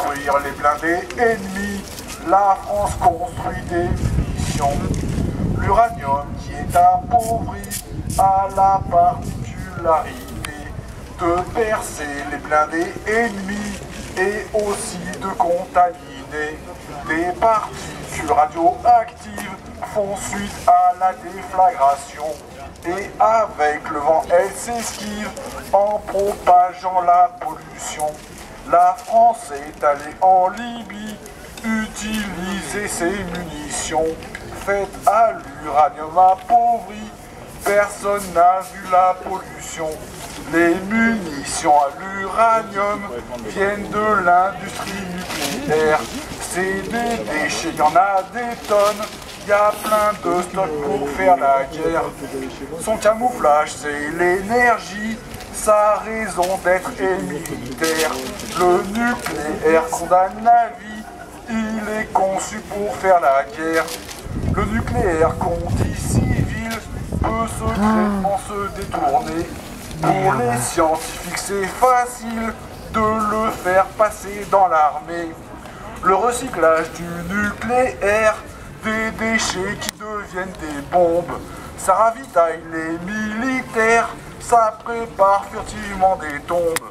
détruire les blindés ennemis, la France construit des munitions. L'uranium qui est appauvri a la particularité de percer les blindés ennemis et aussi de contaminer. Des particules radioactives font suite à la déflagration et avec le vent elles s'esquivent en propageant la pollution. La France est allée en Libye utiliser ses munitions faites à l'uranium appauvri. Personne n'a vu la pollution. Les munitions à l'uranium viennent de l'industrie nucléaire. C'est des déchets, il y en a des tonnes. Il y a plein de stocks pour faire la guerre. Son camouflage, c'est l'énergie. Sa raison d'être est militaire. Le nucléaire condamne la vie. Il est conçu pour faire la guerre. Le nucléaire qu'on dit civil peut secrètement se détourner. Pour les scientifiques, c'est facile de le faire passer dans l'armée. Le recyclage du nucléaire, des déchets qui deviennent des bombes, ça ravitaille les militaires, ça prépare furtivement des tombes.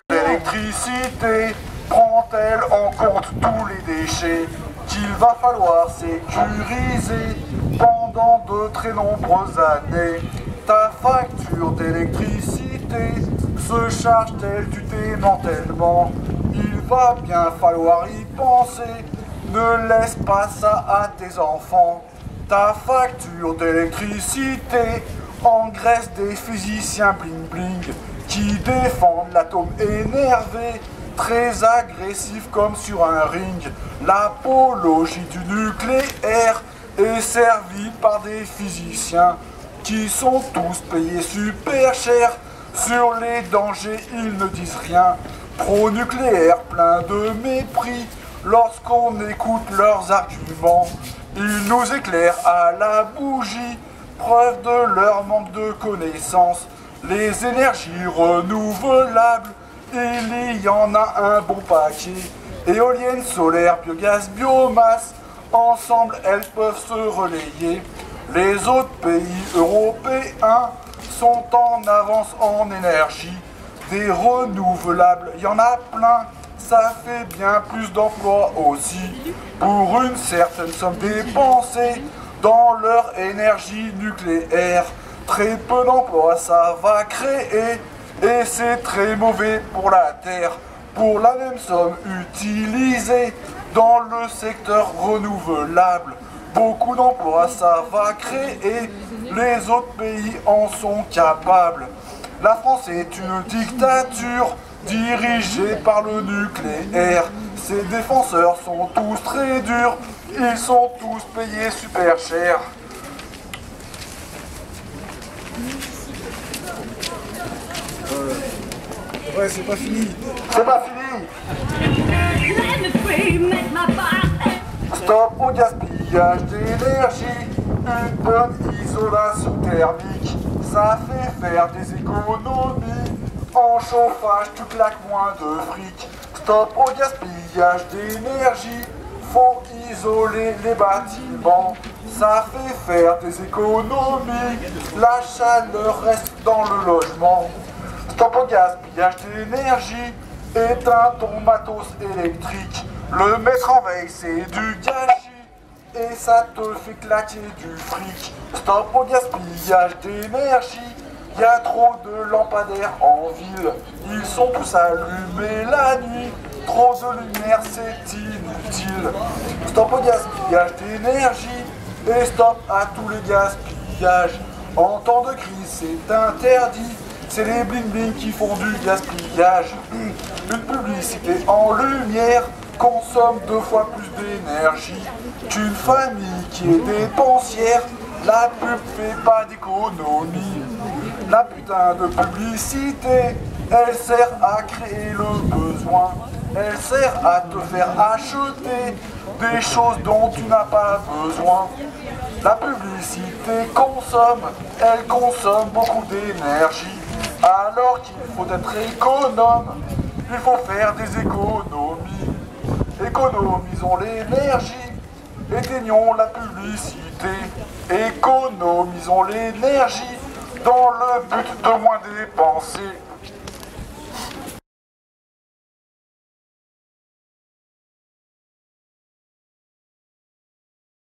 L'électricité prend-elle en compte tous les déchets qu'il va falloir sécuriser pendant de très nombreuses années? Ta facture d'électricité se charge-t-elle du démantèlement? Il va bien falloir y penser, ne laisse pas ça à tes enfants. Ta facture d'électricité engraisse des physiciens bling-bling qui défendent l'atome énervé, très agressif comme sur un ring. L'apologie du nucléaire est servie par des physiciens qui sont tous payés super cher. Sur les dangers, ils ne disent rien. Pro-nucléaire, plein de mépris. Lorsqu'on écoute leurs arguments, ils nous éclairent à la bougie, preuve de leur manque de connaissances. Les énergies renouvelables, il y en a un bon paquet. Éoliennes, solaires, biogaz, biomasse, ensemble elles peuvent se relayer. Les autres pays européens sont en avance en énergie. Des renouvelables, il y en a plein, ça fait bien plus d'emplois aussi. Pour une certaine somme dépensée dans leur énergie nucléaire, très peu d'emplois ça va créer et c'est très mauvais pour la Terre. Pour la même somme utilisée dans le secteur renouvelable, beaucoup d'emplois ça va créer, les autres pays en sont capables. La France est une dictature dirigée par le nucléaire. Ses défenseurs sont tous très durs, ils sont tous payés super cher. Ouais, c'est pas fini. C'est pas fini. Stop au gaspillage d'énergie. Une bonne isolation thermique, ça fait faire des économies. En chauffage, tu claques moins de fric. Stop au gaspillage d'énergie. Faut isoler les bâtiments, ça fait faire des économies. La chaleur reste dans le logement. Stop au gaspillage d'énergie. Éteins ton matos électrique. Le mettre en veille, c'est du gâchis. Et ça te fait claquer du fric. Stop au gaspillage d'énergie. Y a trop de lampadaires en ville. Ils sont tous allumés la nuit. Trop de lumière, c'est inutile. Stop au gaspillage d'énergie. Et stop à tous les gaspillages. En temps de crise, c'est interdit. C'est les bling-bling qui font du gaspillage. Une publicité en lumière consomme 2 fois plus d'énergie qu'une famille qui est dépensière. La pub fait pas d'économie. La putain de publicité, elle sert à créer le besoin. Elle sert à te faire acheter des choses dont tu n'as pas besoin. La publicité consomme, elle consomme beaucoup d'énergie. Alors qu'il faut être économe, il faut faire des économies. Économisons l'énergie, éteignons la publicité. Économisons l'énergie dans le but de moins dépenser.